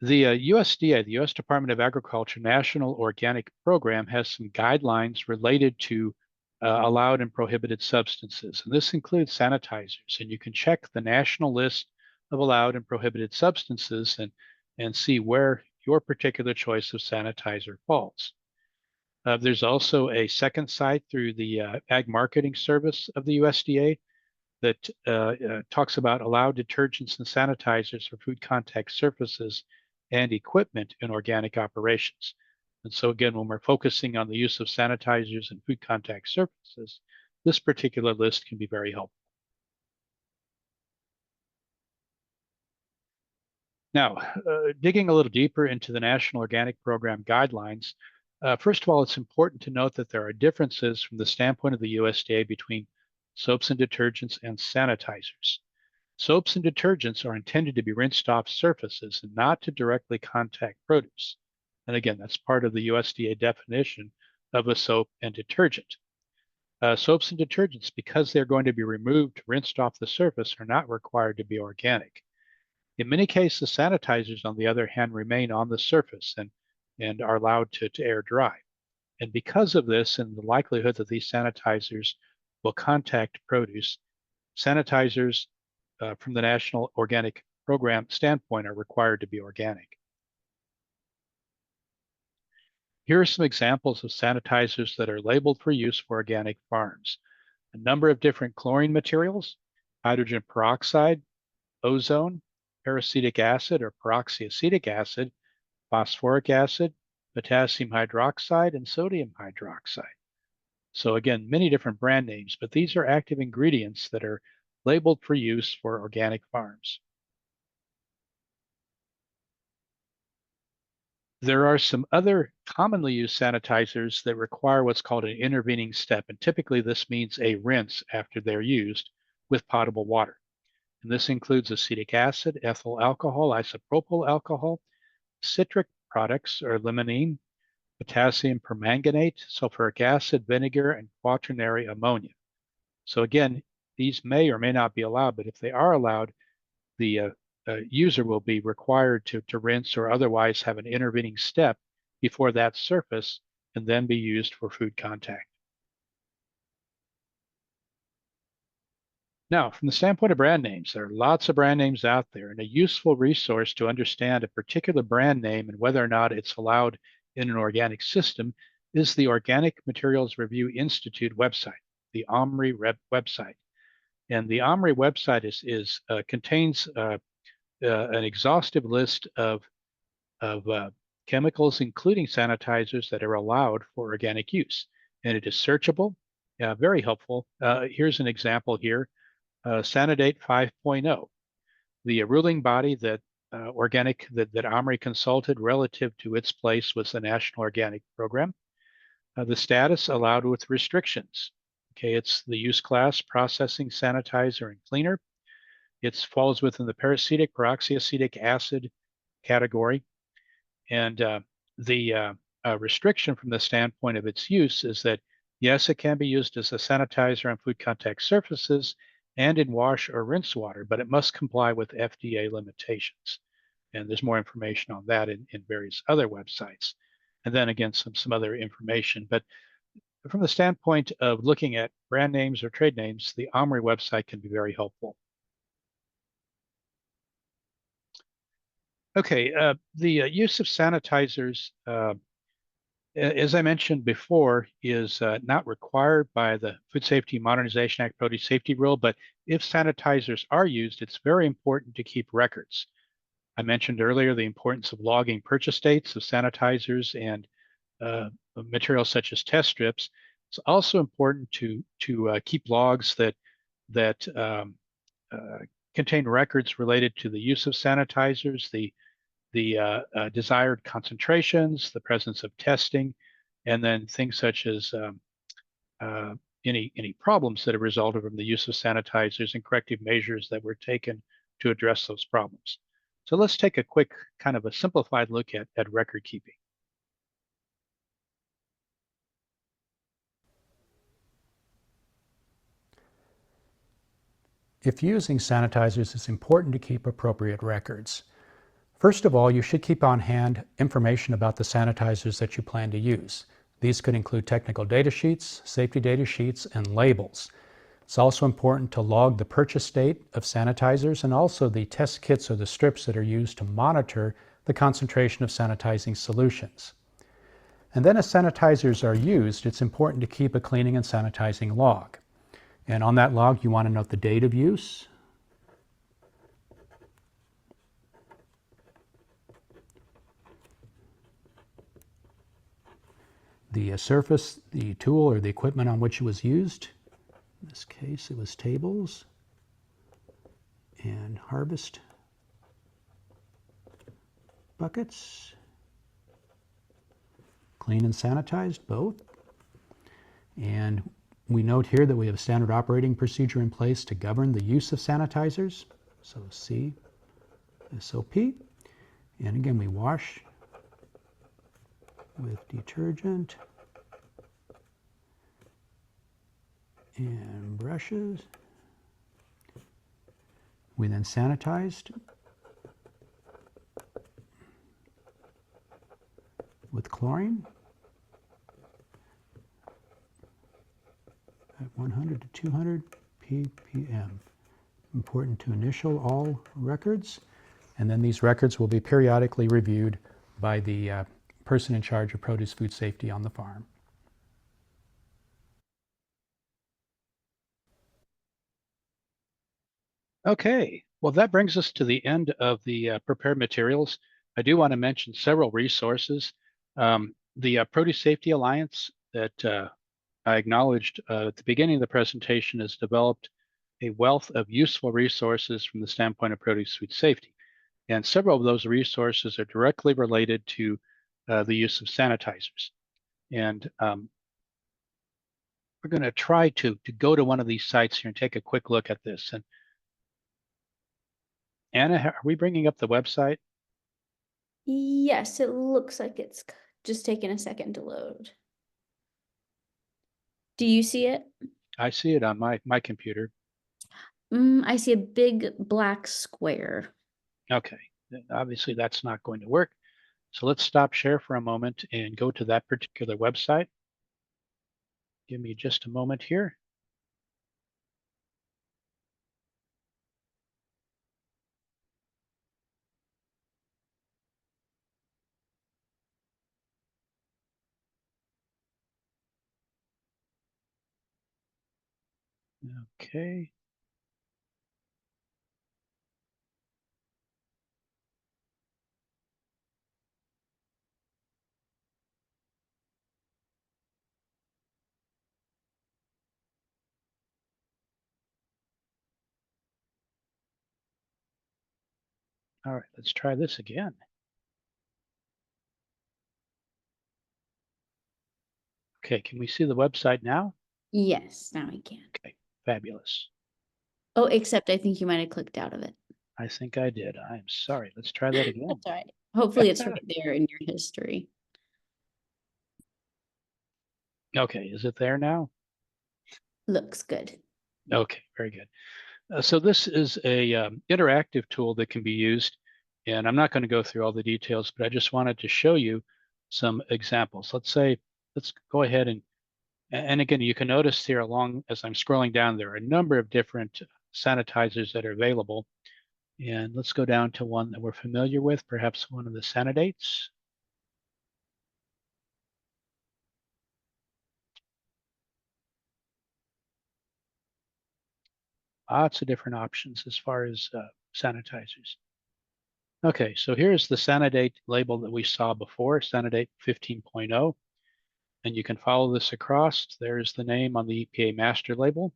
The USDA, the U.S. Department of Agriculture National Organic Program, has some guidelines related to allowed and prohibited substances. And this includes sanitizers. And you can check the national list of allowed and prohibited substances and see where your particular choice of sanitizer falls. There's also a second site through the Ag Marketing Service of the USDA that talks about allowed detergents and sanitizers for food contact surfaces and equipment in organic operations. And so again, when we're focusing on the use of sanitizers and food contact surfaces, this particular list can be very helpful. Now, digging a little deeper into the National Organic Program guidelines, first of all, it's important to note that there are differences from the standpoint of the USDA between soaps and detergents and sanitizers. Soaps and detergents are intended to be rinsed off surfaces and not to directly contact produce. And again, that's part of the USDA definition of a soap and detergent. Soaps and detergents, because they're going to be removed, rinsed off the surface, are not required to be organic. In many cases, sanitizers, on the other hand, remain on the surface and are allowed to air dry. And because of this and the likelihood that these sanitizers will contact produce, sanitizers from the National Organic Program standpoint are required to be organic. Here are some examples of sanitizers that are labeled for use for organic farms. A number of different chlorine materials, hydrogen peroxide, ozone, peracetic acid or peroxyacetic acid, phosphoric acid, potassium hydroxide, and sodium hydroxide. So again, many different brand names, but these are active ingredients that are labeled for use for organic farms. There are some other commonly used sanitizers that require what's called an intervening step, and typically this means a rinse after they're used with potable water. And this includes acetic acid, ethyl alcohol, isopropyl alcohol, citric products or limonene, potassium permanganate, sulfuric acid, vinegar, and quaternary ammonia. So again, these may or may not be allowed, but if they are allowed, the user will be required to rinse or otherwise have an intervening step before that surface can then be used for food contact. Now, from the standpoint of brand names, there are lots of brand names out there, and a useful resource to understand a particular brand name and whether or not it's allowed in an organic system is the Organic Materials Review Institute website, the OMRI website. And the OMRI website contains an exhaustive list of chemicals, including sanitizers, that are allowed for organic use. And it is searchable, very helpful. Here's an example here. Sanidate 5.0, the ruling body that that OMRI consulted relative to its place was the National Organic Program. The status allowed with restrictions. Okay, it's the use class, processing, sanitizer, and cleaner. It falls within the parasitic peroxyacetic acid category. And the restriction from the standpoint of its use is that, yes, it can be used as a sanitizer on food contact surfaces and in wash or rinse water, but it must comply with FDA limitations. And there's more information on that in various other websites. And then again, some other information. But from the standpoint of looking at brand names or trade names, the OMRI website can be very helpful. Okay, the use of sanitizers, as I mentioned before, is not required by the Food Safety Modernization Act Produce Safety Rule, but if sanitizers are used, it's very important to keep records. I mentioned earlier the importance of logging purchase dates of sanitizers and materials such as test strips. It's also important to keep logs that contain records related to the use of sanitizers, the desired concentrations, the presence of testing, and then things such as any problems that have resulted from the use of sanitizers and corrective measures that were taken to address those problems. So let's take a quick kind of a simplified look at record keeping. If using sanitizers, it's important to keep appropriate records. First of all, you should keep on hand information about the sanitizers that you plan to use. These could include technical data sheets, safety data sheets, and labels. It's also important to log the purchase date of sanitizers and also the test kits or the strips that are used to monitor the concentration of sanitizing solutions. And then as sanitizers are used, it's important to keep a cleaning and sanitizing log. And on that log, you want to note the date of use, the surface, the tool or the equipment on which it was used. In this case, it was tables and harvest buckets. Clean and sanitized, both. And we note here that we have a standard operating procedure in place to govern the use of sanitizers. So C, SOP. And again, we wash with detergent and brushes. We then sanitized with chlorine at 100 to 200 ppm. Important to initial all records, and then these records will be periodically reviewed by the person in charge of produce food safety on the farm. Okay, well, that brings us to the end of the prepared materials. I do want to mention several resources. The Produce Safety Alliance that I acknowledged at the beginning of the presentation has developed a wealth of useful resources from the standpoint of produce food safety. And several of those resources are directly related to the use of sanitizers. And we're going to try to go to one of these sites here and take a quick look at this. And Anna, are we bringing up the website? Yes, it looks like it's just taking a second to load. Do you see it? I see it on my computer. I see a big black square. Okay, obviously that's not going to work. So let's stop share for a moment and go to that particular website. Give me just a moment here. Okay. All right, let's try this again. Okay, can we see the website now? Yes, now I can. Okay, fabulous. Oh, except I think you might have clicked out of it. I think I did. I'm sorry. Let's try that again. That's all right. Hopefully it's right there in your history. Okay, is it there now? Looks good. Okay, very good. So this is a interactive tool that can be used, and I'm not going to go through all the details, but I just wanted to show you some examples. Let's go ahead and again, you can notice here along as I'm scrolling down, there are a number of different sanitizers that are available. And let's go down to one that we're familiar with, perhaps one of the Sanidates. Lots of different options as far as sanitizers. Okay, so here's the Sanidate label that we saw before, Sanidate 15.0. And you can follow this across. There's the name on the EPA master label.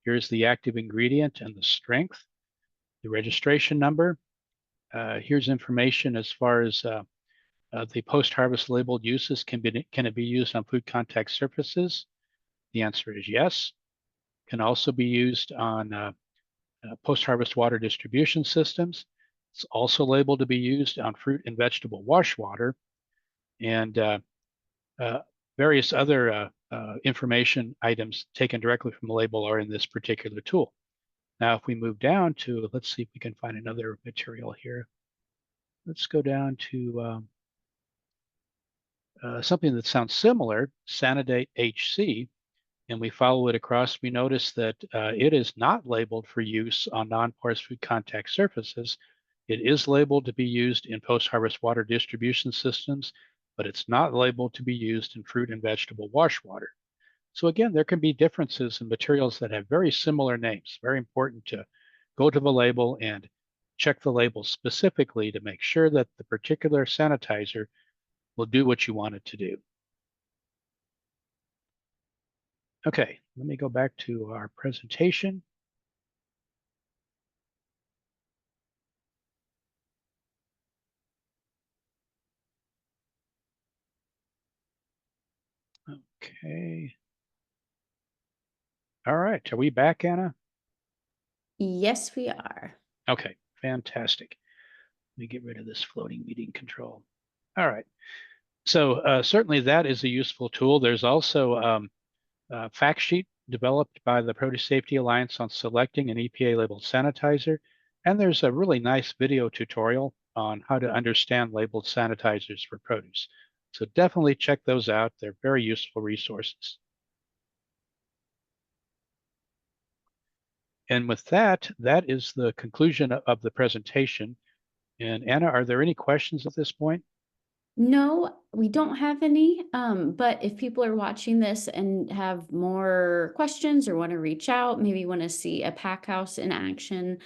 Here's the active ingredient and the strength, the registration number. Here's information as far as the post-harvest labeled uses. Can it be used on food contact surfaces? The answer is yes. Can also be used on post-harvest water distribution systems. It's also labeled to be used on fruit and vegetable wash water, and various other information items taken directly from the label are in this particular tool. Now, if we move down to, let's see if we can find another material here. Let's go down to something that sounds similar, Sanidate HC, and we follow it across. We notice that it is not labeled for use on non-porous food contact surfaces. It is labeled to be used in post-harvest water distribution systems, but it's not labeled to be used in fruit and vegetable wash water. So again, there can be differences in materials that have very similar names. Very important to go to the label and check the label specifically to make sure that the particular sanitizer will do what you want it to do. Okay, let me go back to our presentation. Okay. All right, are we back, Anna? Yes, we are. Okay, fantastic. Let me get rid of this floating meeting control. All right, so certainly that is a useful tool. There's also a fact sheet developed by the Produce Safety Alliance on selecting an EPA labeled sanitizer. And there's a really nice video tutorial on how to understand labeled sanitizers for produce. So definitely check those out. They're very useful resources. And with that, that is the conclusion of the presentation. And Anna, are there any questions at this point? No, we don't have any, but if people are watching this and have more questions or want to reach out, maybe want to see a pack house in action,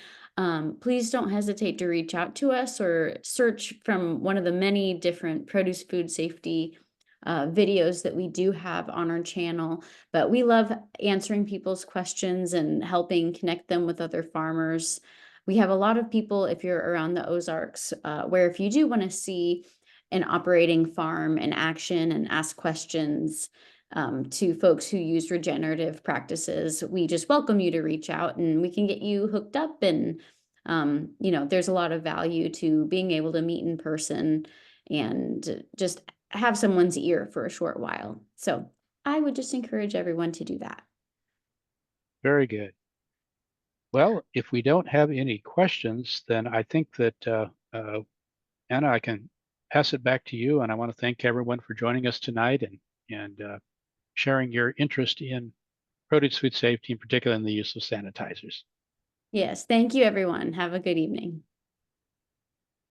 please don't hesitate to reach out to us or search from one of the many different produce food safety videos that we do have on our channel. But we love answering people's questions and helping connect them with other farmers. We have a lot of people, if you're around the Ozarks, where if you do want to see an operating farm in action and ask questions to folks who use regenerative practices, we just welcome you to reach out and we can get you hooked up. And, there's a lot of value to being able to meet in person and just have someone's ear for a short while. So I would just encourage everyone to do that. Very good. Well, if we don't have any questions, then I think that Anna, I can pass it back to you. And I want to thank everyone for joining us tonight and sharing your interest in produce food safety, in particular in the use of sanitizers. Yes, thank you, everyone. Have a good evening.